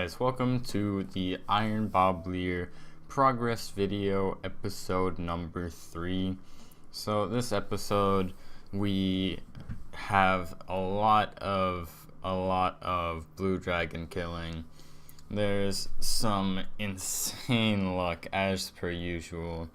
guys, welcome to the IronBobleer progress video episode number 3. So this episode we have a lot of blue dragon killing. There's some insane luck as per usual,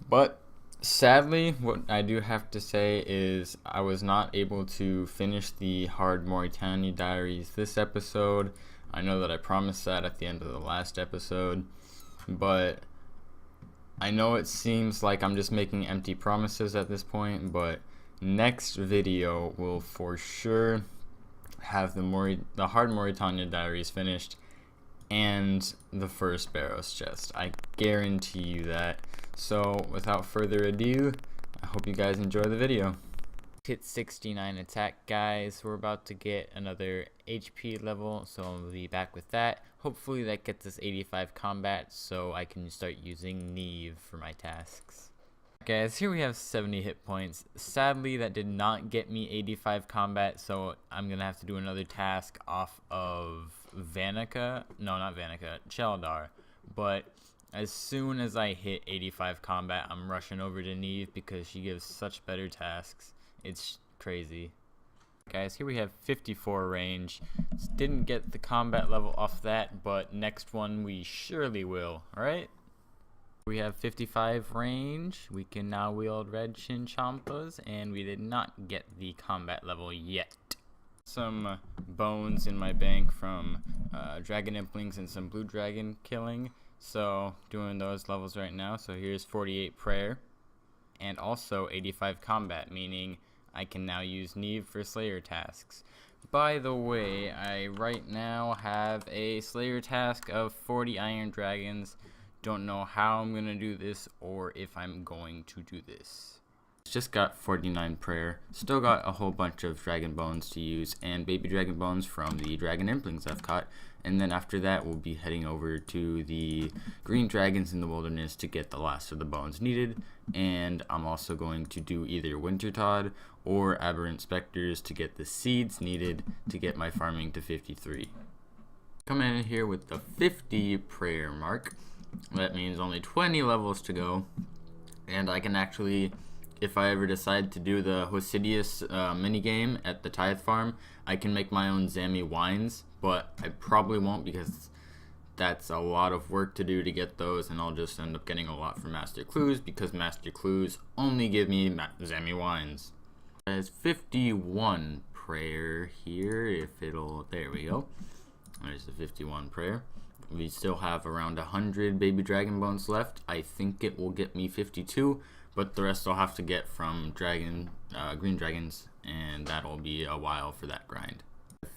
but sadly what I do have to say is I was not able to finish the Hard Mauritania Diaries this episode. I know that I promised that at the end of the last episode, but I know it seems like I'm just making empty promises at this point, but next video will for sure have the Hard Mauritania Diaries finished and the first Barrows chest. I guarantee you that. So without further ado, I hope you guys enjoy the video. Hit 69 attack, guys. We're about to get another HP level, so I'll be back with that. Hopefully that gets us 85 combat so I can start using Neve for my tasks. Guys, here we have 70 hit points. Sadly that did not get me 85 combat, so I'm gonna have to do another task off of Cheldar. But as soon as I hit 85 combat, I'm rushing over to Neve because she gives such better tasks. It's crazy. Guys, here we have 54 range. Didn't get the combat level off that, but next one we surely will. Alright? We have 55 range. We can now wield red Chinchampas, and we did not get the combat level yet. Some bones in my bank from dragon implings and some blue dragon killing. So doing those levels right now. So here's 48 prayer and also 85 combat, meaning I can now use Neve for Slayer tasks. By the way, I right now have a Slayer task of 40 Iron Dragons. Don't know how I'm gonna do this or if I'm going to do this. Just got 49 prayer. Still got a whole bunch of dragon bones to use and baby dragon bones from the dragon implings I've caught. And then after that, we'll be heading over to the green dragons in the wilderness to get the last of the bones needed. And I'm also going to do either Wintertod or Aberrant Specters to get the seeds needed to get my farming to 53. Coming in here with the 50 prayer mark. That means only 20 levels to go. And I can actually, if I ever decide to do the Hosidius minigame at the Tithe Farm, I can make my own Zami wines, but I probably won't because that's a lot of work to do to get those, and I'll just end up getting a lot for Master Clues because Master Clues only give me Zami wines. There's 51 prayer here, there we go. There's the 51 prayer. We still have around 100 baby dragon bones left. I think it will get me 52, but the rest I'll have to get from green dragons, and that'll be a while for that grind.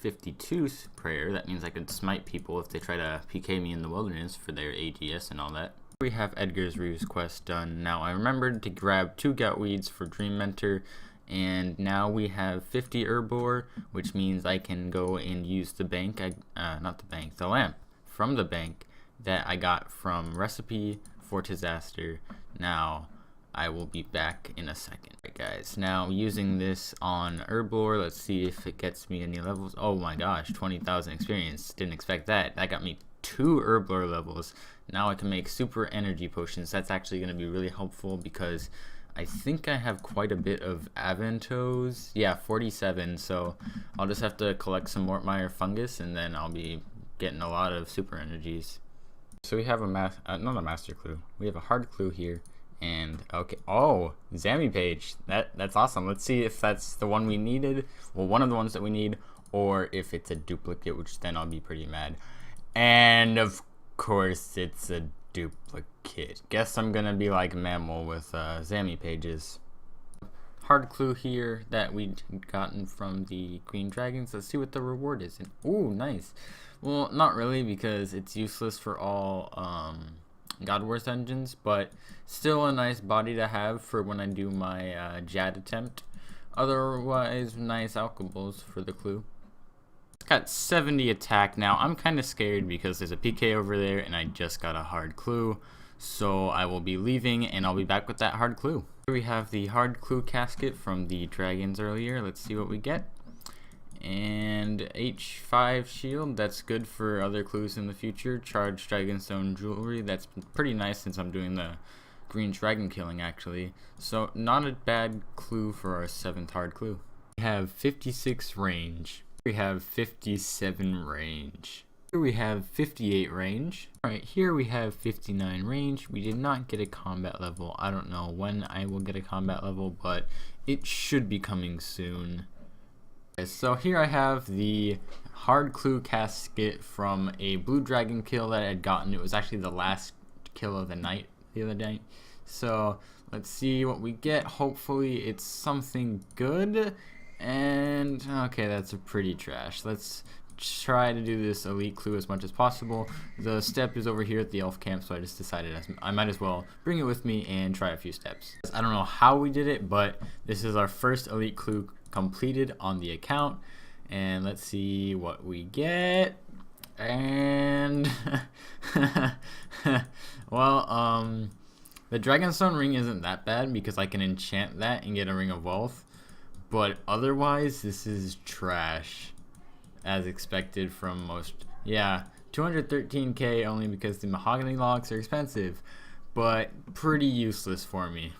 52 prayer, that means I could smite people if they try to PK me in the wilderness for their AGS and all that. We have Edgar's Ruse quest done. Now I remembered to grab 2 gout weeds for Dream Mentor, and now we have 50 herbor, which means I can go and use the bank, the lamp from the bank that I got from Recipe for Disaster. Now I will be back in a second. Alright guys, now using this on Herblore, let's see if it gets me any levels. Oh my gosh, 20,000 experience. Didn't expect that. That got me 2 Herblore levels. Now I can make super energy potions. That's actually going to be really helpful because I think I have quite a bit of Aventos. Yeah, 47. So I'll just have to collect some Mortmire fungus and then I'll be getting a lot of super energies. So we have not a master clue. We have a hard clue here. And okay, oh, Zami page. That's awesome. Let's see if that's the one we needed. Well, one of the ones that we need, or if it's a duplicate, which then I'll be pretty mad. And of course, it's a duplicate. Guess I'm gonna be like Mammal with Zami pages. Hard clue here that we'd gotten from the green dragons. Let's see what the reward is. And ooh, nice. Well, not really because it's useless for all God Wars engines, but still a nice body to have for when I do my Jad attempt. Otherwise, nice alchables for the clue. It's got 70 attack now. I'm kind of scared because there's a PK over there and I just got a hard clue. So I will be leaving and I'll be back with that hard clue. Here we have the hard clue casket from the dragons earlier. Let's see what we get. And H5 shield, that's good for other clues in the future. Charged Dragonstone jewelry, that's pretty nice since I'm doing the green dragon killing actually. So not a bad clue for our 7th hard clue. We have 56 range. We have 57 range. Here we have 58 range. Alright, here we have 59 range. We did not get a combat level. I don't know when I will get a combat level, but it should be coming soon. Okay, so here I have the hard clue casket from a blue dragon kill that I had gotten. It was actually the last kill of the night the other night. So let's see what we get. Hopefully it's something good. And okay, that's a pretty trash. Let's try to do this elite clue as much as possible. The step is over here at the elf camp, so I just decided I might as well bring it with me and try a few steps. I don't know how we did it, but this is our first elite clue completed on the account, and let's see what we get. And well, the Dragonstone ring isn't that bad because I can enchant that and get a ring of wealth, but otherwise this is trash as expected from most. Yeah, 213k only because the mahogany logs are expensive, but pretty useless for me.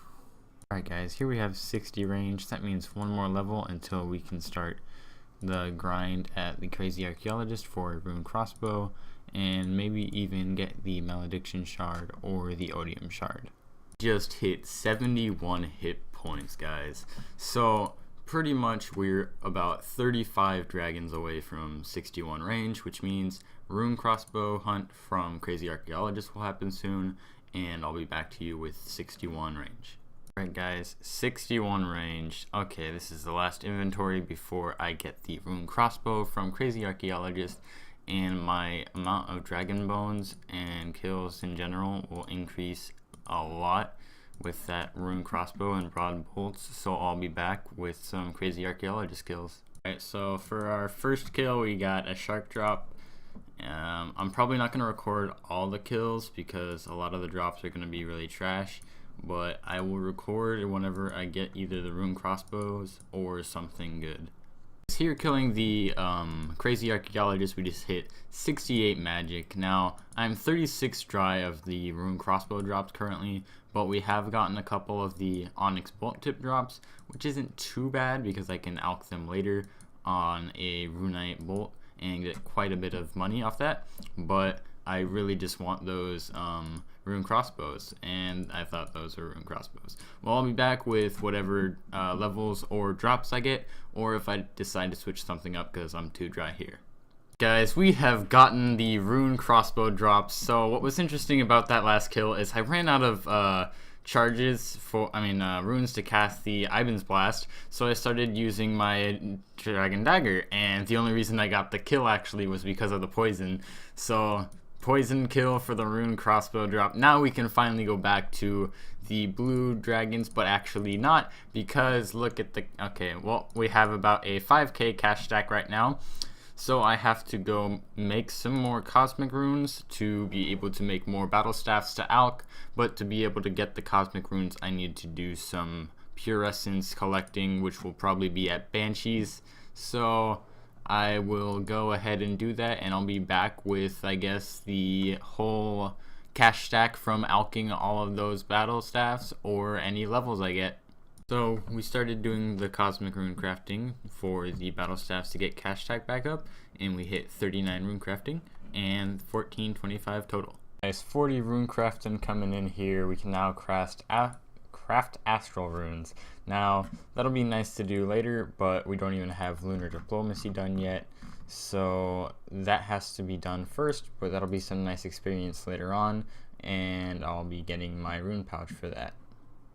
Alright guys, here we have 60 range. That means one more level until we can start the grind at the Crazy Archaeologist for a rune crossbow, and maybe even get the Malediction shard or the Odium shard. Just hit 71 hit points, guys. So pretty much we're about 35 dragons away from 61 range, which means rune crossbow hunt from Crazy Archaeologist will happen soon, and I'll be back to you with 61 range. Alright guys, 61 range. Okay, this is the last inventory before I get the rune crossbow from Crazy Archaeologist, and my amount of dragon bones and kills in general will increase a lot with that rune crossbow and broad bolts, so I'll be back with some Crazy Archaeologist kills. Alright, so for our first kill we got a shark drop. I'm probably not going to record all the kills because a lot of the drops are going to be really trash, but I will record whenever I get either the rune crossbows or something good. Here killing the Crazy Archaeologist, we just hit 68 magic. Now I'm 36 dry of the rune crossbow drops currently, but we have gotten a couple of the onyx bolt tip drops, which isn't too bad because I can alch them later on a runite bolt and get quite a bit of money off that. But I really just want those rune crossbows, and I thought those were rune crossbows. Well, I'll be back with whatever levels or drops I get, or if I decide to switch something up because I'm too dry here. Guys, we have gotten the rune crossbow drops. So what was interesting about that last kill is I ran out of runes to cast the Ivan's Blast, so I started using my Dragon Dagger, and the only reason I got the kill actually was because of the poison. So poison kill for the rune crossbow drop. Now we can finally go back to the blue dragons, but actually not, because look at the, okay, well, we have about a 5k cash stack right now, so I have to go make some more cosmic runes to be able to make more battle staffs to alch. But to be able to get the cosmic runes, I need to do some pure essence collecting, which will probably be at Banshees. So I will go ahead and do that, and I'll be back with, I guess, the whole cash stack from alching all of those battle staffs or any levels I get. So we started doing the cosmic rune crafting for the battle staffs to get cash stack back up, and we hit 39 rune crafting and 1425 total. Nice, 40 rune crafting coming in here. We can now craft astral runes. Now that'll be nice to do later, but we don't even have lunar diplomacy done yet, so that has to be done first, but that'll be some nice experience later on, and I'll be getting my rune pouch for that.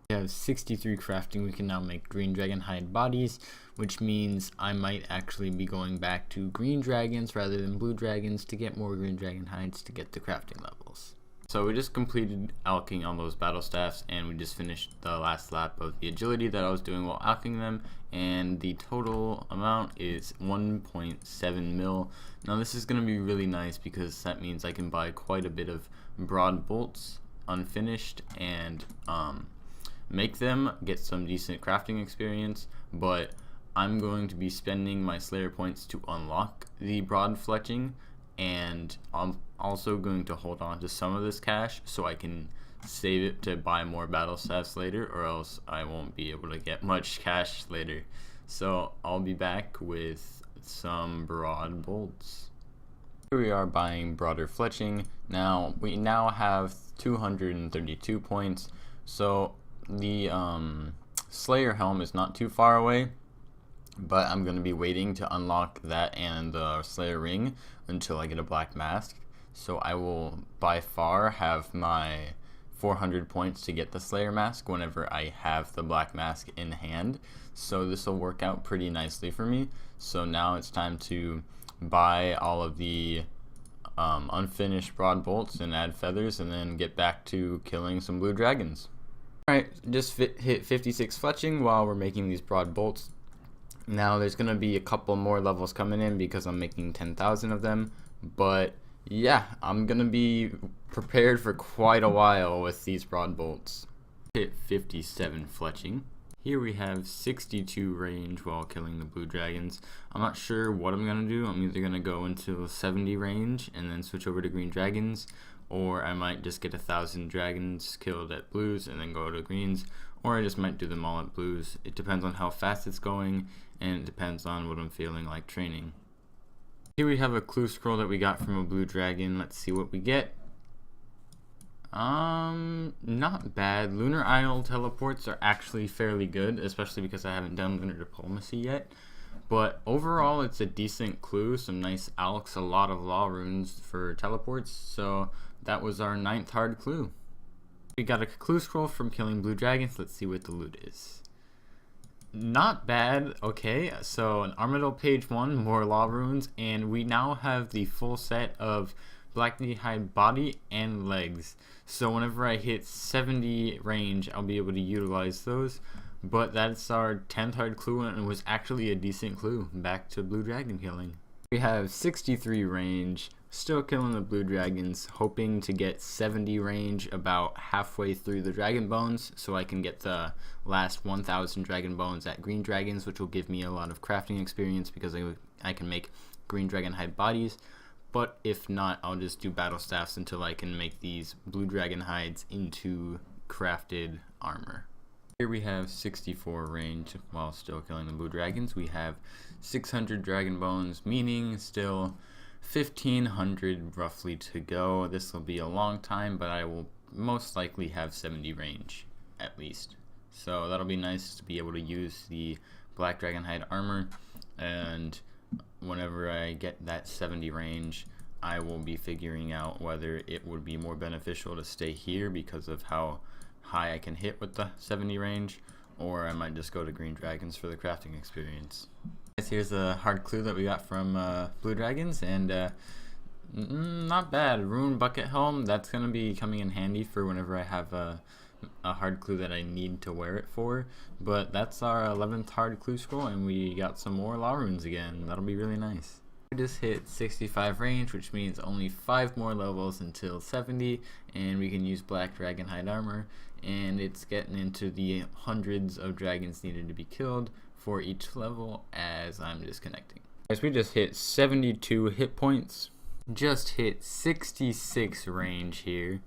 We have 63 crafting. We can now make green dragon hide bodies, which means I might actually be going back to green dragons rather than blue dragons to get more green dragon hides to get the crafting levels. So we just completed alching all those battle staffs, and we just finished the last lap of the agility that I was doing while alching them, and the total amount is 1.7 mil. Now this is going to be really nice because that means I can buy quite a bit of broad bolts unfinished and make them, get some decent crafting experience, but I'm going to be spending my Slayer points to unlock the broad fletching, and I'm also going to hold on to some of this cash so I can save it to buy more battle staffs later, or else I won't be able to get much cash later. So I'll be back with some broad bolts. Here we are buying broader fletching. Now we have 232 points, so the Slayer helm is not too far away, but I'm going to be waiting to unlock that and the Slayer ring until I get a black mask. So I will by far have my 400 points to get the Slayer mask whenever I have the black mask in hand. So this will work out pretty nicely for me. So now it's time to buy all of the unfinished broad bolts and add feathers, and then get back to killing some blue dragons. Alright, just hit 56 fletching while we're making these broad bolts. Now there's going to be a couple more levels coming in because I'm making 10,000 of them, but yeah, I'm going to be prepared for quite a while with these broad bolts. Hit 57 fletching. Here we have 62 range while killing the blue dragons. I'm not sure what I'm going to do. I'm either going to go into 70 range and then switch over to green dragons, or I might just get 1,000 dragons killed at blues and then go to greens, or I just might do them all at blues. It depends on how fast it's going, and it depends on what I'm feeling like training. Here we have a clue scroll that we got from a blue dragon. Let's see what we get. Not bad. Lunar Isle teleports are actually fairly good, especially because I haven't done Lunar Diplomacy yet. But overall, it's a decent clue. Some nice alks, a lot of law runes for teleports. So that was our 9th hard clue. We got a clue scroll from killing blue dragons. Let's see what the loot is. Not bad. Okay, so an Armadyl page 1, more law runes, and we now have the full set of black knee-hide body and legs. So whenever I hit 70 range, I'll be able to utilize those. But that's our 10th hard clue, and it was actually a decent clue. Back to blue dragon killing. We have 63 range, still killing the blue dragons, hoping to get 70 range about halfway through the dragon bones, so I can get the last 1,000 dragon bones at green dragons, which will give me a lot of crafting experience because I can make green dragon hide bodies. But if not, I'll just do battle staffs until I can make these blue dragon hides into crafted armor. Here we have 64 range while still killing the blue dragons. We have 600 dragon bones, meaning still 1,500 roughly to go. This will be a long time, but I will most likely have 70 range at least. So that'll be nice to be able to use the black dragon hide armor, and whenever I get that 70 range, I will be figuring out whether it would be more beneficial to stay here because of how high I can hit with the 70 range, or I might just go to green dragons for the crafting experience. Here's a hard clue that we got from blue dragons, and not bad. Rune bucket helm, that's going to be coming in handy for whenever I have a hard clue that I need to wear it for. But that's our 11th hard clue scroll, and we got some more law runes again. That'll be really nice. We just hit 65 range, which means only 5 more levels until 70, and we can use black dragon hide armor, and it's getting into the hundreds of dragons needed to be killed for each level as I'm disconnecting. Guys, we just hit 72 hit points, just hit 66 range here.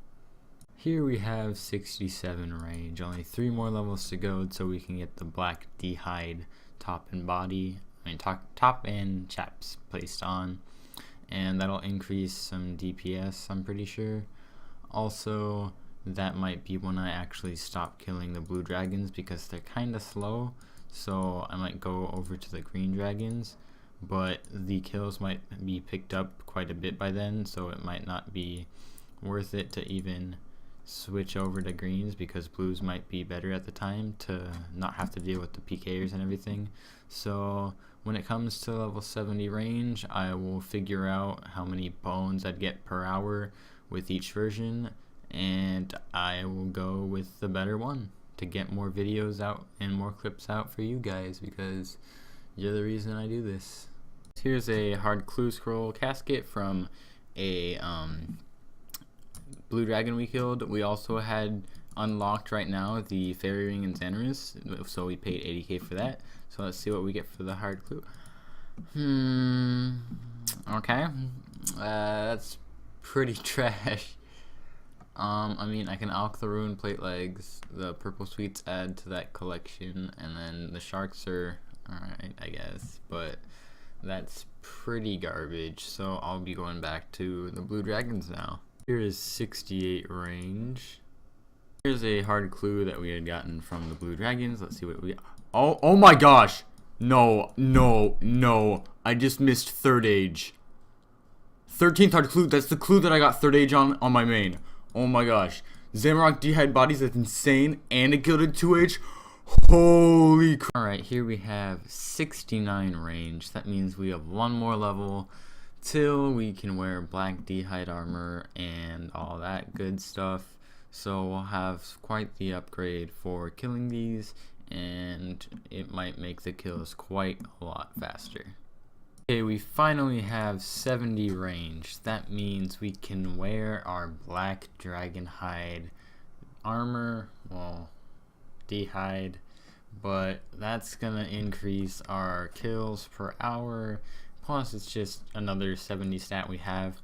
Here we have 67 range, only 3 more levels to go so we can get the black D-hide top and body, top and chaps placed on, and that'll increase some DPS, I'm pretty sure. Also, that might be when I actually stop killing the blue dragons because they're kind of slow, so I might go over to the green dragons, but the kills might be picked up quite a bit by then, so it might not be worth it to even switch over to greens because blues might be better at the time to not have to deal with the PKers and everything. So when it comes to level 70 range, I will figure out how many bones I'd get per hour with each version, and I will go with the better one to get more videos out and more clips out for you guys because you're the reason I do this. Here's a hard clue scroll casket from a blue dragon we killed. We also had unlocked right now the fairy ring and Xanaris, so we paid 80k for that. So let's see what we get for the hard clue. Okay, that's pretty trash. I mean, I can alch the rune plate legs, the purple sweets add to that collection, and then the sharks are alright, I guess, but that's pretty garbage, so I'll be going back to the blue dragons now. Here is 68 range. Here's a hard clue that we had gotten from the blue dragons. Let's see what we... Oh my gosh! No, I just missed third age. 13th hard clue, that's the clue that I got third age on my main. Oh my gosh. Zamorak D-hide bodies, that's insane, and it killed at 2H. Holy crap. Alright, here we have 69 range. That means we have one more level till we can wear black D-hide armor and all that good stuff. So we'll have quite the upgrade for killing these, and it might make the kills quite a lot faster. Okay, we finally have 70 range. That means we can wear our black dragon hide armor, well, D-hide, but that's gonna increase our kills per hour, plus it's just another 70 stat we have.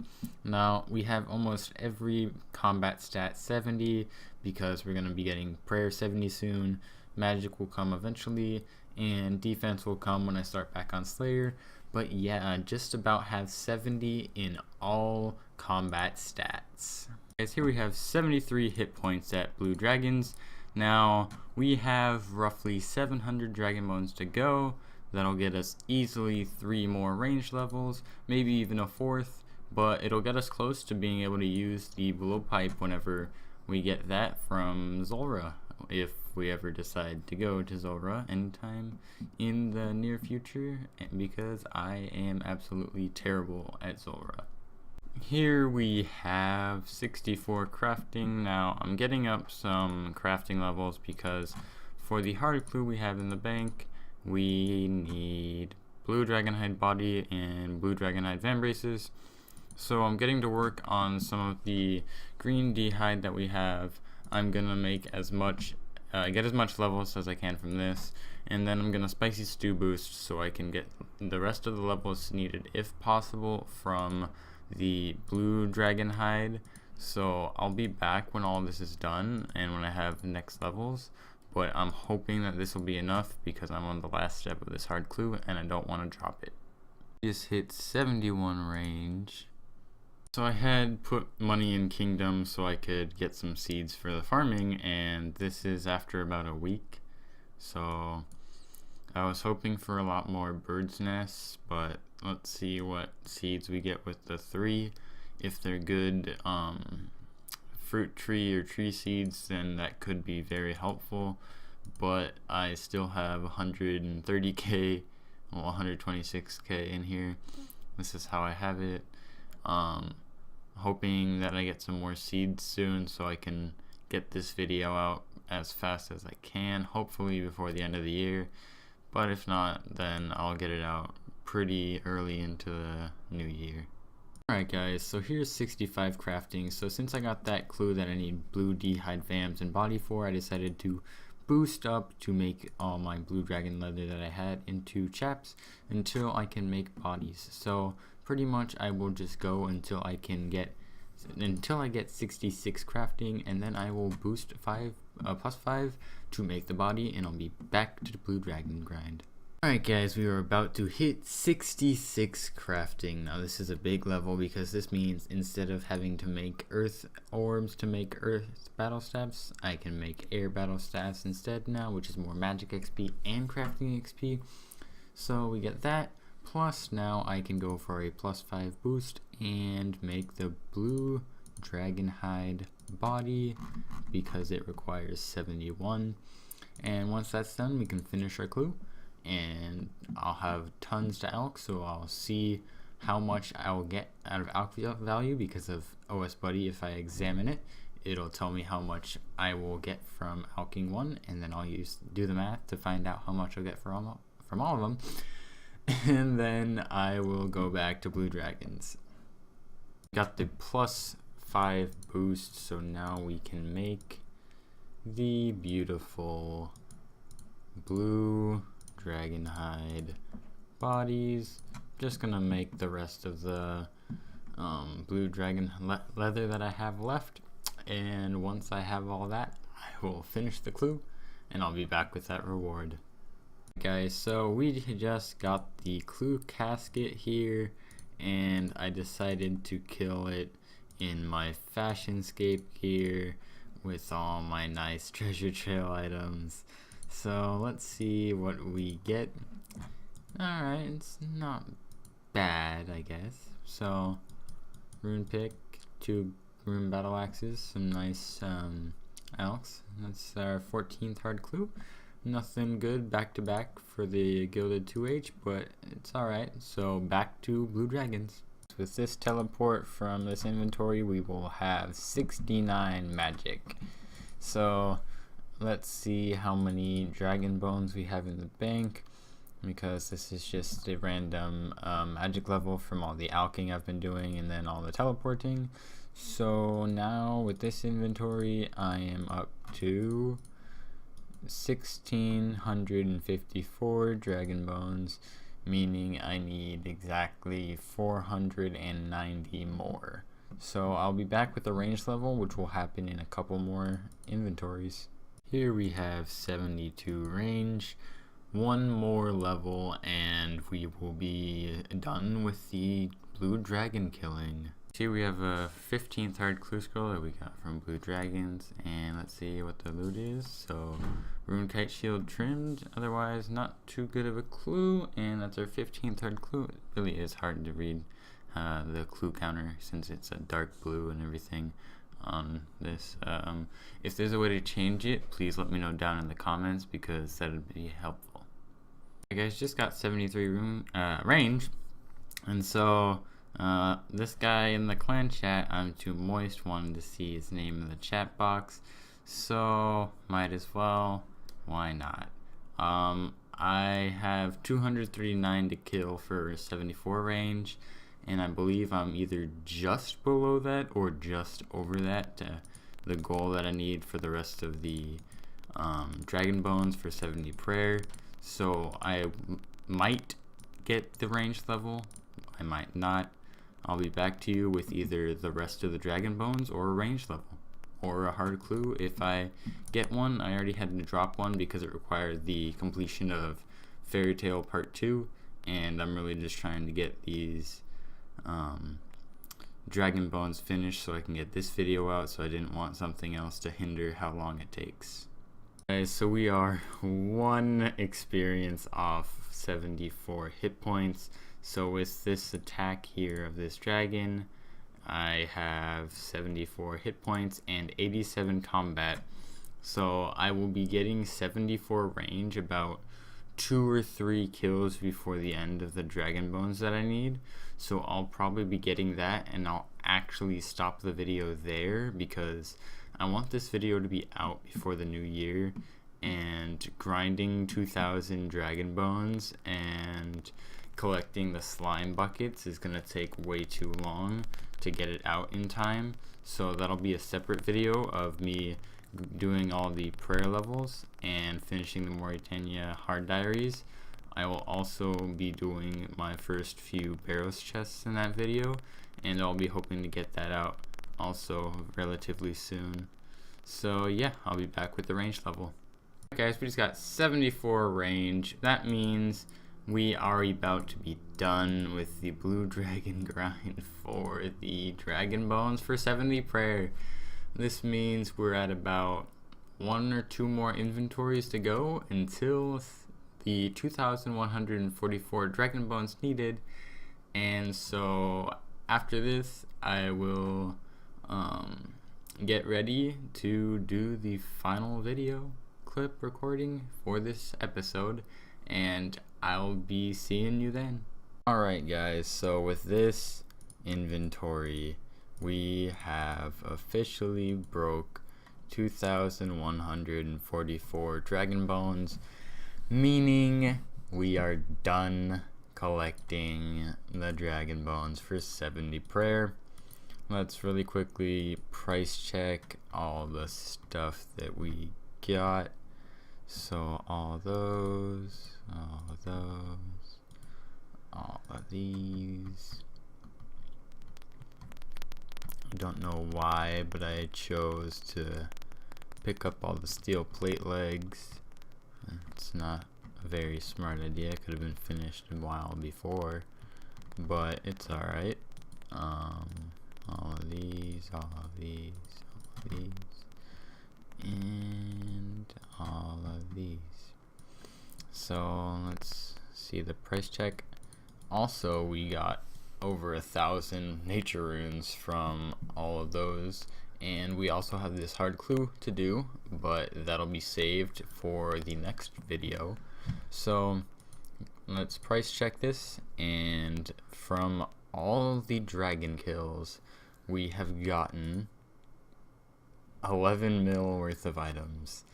Now we have almost every combat stat 70 because we're gonna be getting prayer 70 soon, magic will come eventually, and defense will come when I start back on Slayer. But yeah, just about have 70 in all combat stats. Guys, here we have 73 hit points at blue dragons. Now we have roughly 700 dragon bones to go. That'll get us easily 3 more range levels, maybe even a 4th, but it'll get us close to being able to use the blowpipe whenever we get that from Zulrah, if we ever decide to go to Zulrah anytime in the near future, because I am absolutely terrible at Zulrah. Here we have 64 crafting. Now I'm getting up some crafting levels because for the hard clue we have in the bank, we need blue dragonhide body and blue dragonhide vambraces. So I'm getting to work on some of the green D-hide that we have. I'm gonna make as much get as much levels as I can from this, and then I'm gonna spicy stew boost so I can get the rest of the levels needed if possible from the blue dragon hide. So I'll be back when all this is done and when I have next levels, but I'm hoping that this will be enough because I'm on the last step of this hard clue and I don't want to drop it. Just hit 71 range. So I had put money in Kingdom so I could get some seeds for the farming, and this is after about a week. So I was hoping for a lot more bird's nests, but let's see what seeds we get with the 3. If they're good fruit tree or tree seeds, then that could be very helpful, but I still have 130k, well 126k in here. This is how I have it. Hoping that I get some more seeds soon so I can get this video out as fast as I can, hopefully before the end of the year, but if not, then I'll get it out pretty early into the new year. Alright guys, so here's 65 crafting. So since I got that clue that I need blue D-hide vams and body for, I decided to boost up to make all my blue dragon leather that I had into chaps until I can make bodies. So pretty much I will just go until I get 66 crafting, and then I will boost plus 5 to make the body, and I'll be back to the blue dragon grind. Alright guys, we are about to hit 66 crafting. Now this is a big level because this means instead of having to make earth orbs to make earth battle staffs, I can make air battle staffs instead now, which is more magic XP and crafting XP. So we get that, plus now I can go for a plus 5 boost and make the blue dragon hide body because it requires 71. And once that's done, we can finish our clue. And I'll have tons to alch, so I'll see how much I will get out of alch value because of OS Buddy. If I examine it, it'll tell me how much I will get from alching one, and then I'll do the math to find out how much I'll get from all of them, and then I will go back to blue dragons. Got the plus 5 boost, so now we can make the beautiful blue dragon hide bodies. Just gonna make the rest of the blue dragon leather that I have left, and once I have all that, I will finish the clue and I'll be back with that reward. Guys, so we just got the clue casket here, and I decided to kill it in my fashionscape gear with all my nice treasure trail items. So let's see what we get. Alright, it's not bad, I guess. So rune pick, 2 rune battle axes, some nice elks. That's our 14th hard clue. Nothing good back to back for the gilded 2H, but it's alright. So back to blue dragons. With this teleport from this inventory, we will have 69 magic. So let's see how many dragon bones we have in the bank, because this is just a random magic level from all the alching I've been doing and then all the teleporting. So now with this inventory, I am up to 1654 dragon bones, meaning I need exactly 490 more. So I'll be back with the range level, which will happen in a couple more inventories. Here we have 72 range, 1 more level, and we will be done with the blue dragon killing. Here we have a 15th hard clue scroll that we got from blue dragons, and let's see what the loot is. So rune kite shield trimmed, otherwise not too good of a clue, and that's our 15th hard clue. It really is hard to read the clue counter since it's a dark blue and everything on this. If there's a way to change it, please let me know down in the comments, because that would be helpful. I guys just got 73 rune range, and so this guy in the clan chat, I'm too moist, wanted to see his name in the chat box, so might as well, why not. I have 239 to kill for 74 range, and I believe I'm either just below that or just over that, the goal that I need for the rest of the dragon bones for 70 prayer. So I might get the range level, I might not. I'll be back to you with either the rest of the dragon bones or a range level or a hard clue. If I get one, I already had to drop one because it required the completion of Fairy Tale Part 2, and I'm really just trying to get these dragon bones finished so I can get this video out, so I didn't want something else to hinder how long it takes. Okay, so we are 1 experience off 74 hit points. So with this attack here of this dragon, I have 74 hit points and 87 combat. So I will be getting 74 range, about 2 or 3 kills before the end of the dragon bones that I need. So I'll probably be getting that, and I'll actually stop the video there because I want this video to be out before the new year, and grinding 2,000 dragon bones and collecting the slime buckets is gonna take way too long to get it out in time. So that'll be a separate video of me doing all the prayer levels and finishing the Mauritania hard diaries. I will also be doing my first few barrows chests in that video, and I'll be hoping to get that out also relatively soon. So yeah, I'll be back with the range level. Okay, guys, we just got 74 range. That means we are about to be done with the blue dragon grind for the dragon bones for 70 prayer. This means we're at about 1 or 2 more inventories to go until the 2,144 dragon bones needed. And so after this, I will get ready to do the final video clip recording for this episode, and I'll be seeing you then. Alright guys, so with this inventory, we have officially broke 2,144 dragon bones, meaning we are done collecting the dragon bones for 70 prayer. let's really quickly price check all the stuff that we got. So all those, all of those, all of these. I don't know why, but I chose to pick up all the steel plate legs. It's not a very smart idea. It could have been finished a while before, but it's alright. All of these, all of these, all of these, and all of these. So let's see the price check. Also, we got over 1,000 nature runes from all of those, and we also have this hard clue to do, but that'll be saved for the next video. So let's price check this, and from all the dragon kills, we have gotten 11 mil worth of items.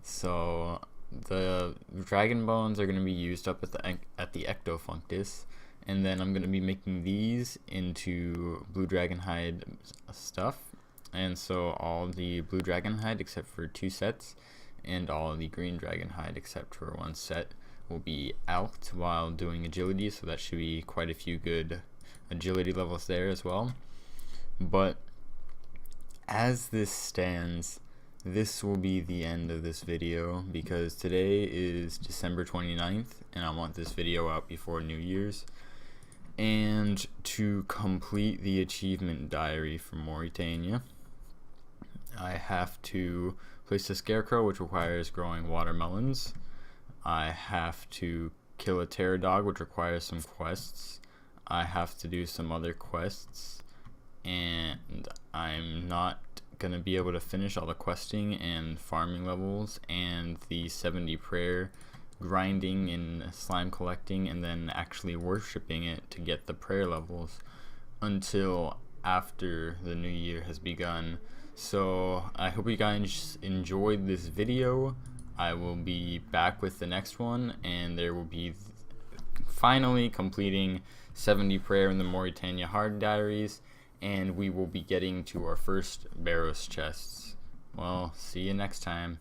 So the dragon bones are going to be used up at the ectofunctus, and then I'm going to be making these into blue dragon hide stuff. And so all the blue dragon hide except for 2 sets, and all the green dragon hide except for 1 set will be out while doing agility, so that should be quite a few good agility levels there as well. But as this stands, this will be the end of this video, because today is December 29th and I want this video out before New Year's. And to complete the achievement diary for Mauritania, I have to place a scarecrow, which requires growing watermelons. I have to kill a terror dog, which requires some quests. I have to do some other quests, and I'm not gonna be able to finish all the questing and farming levels and the 70 prayer grinding and slime collecting and then actually worshipping it to get the prayer levels until after the new year has begun. So I hope you guys enjoyed this video. I will be back with the next one, and there will be finally completing 70 prayer in the Mauritania hard diaries, and we will be getting to our first Barrows chests. Well, see you next time.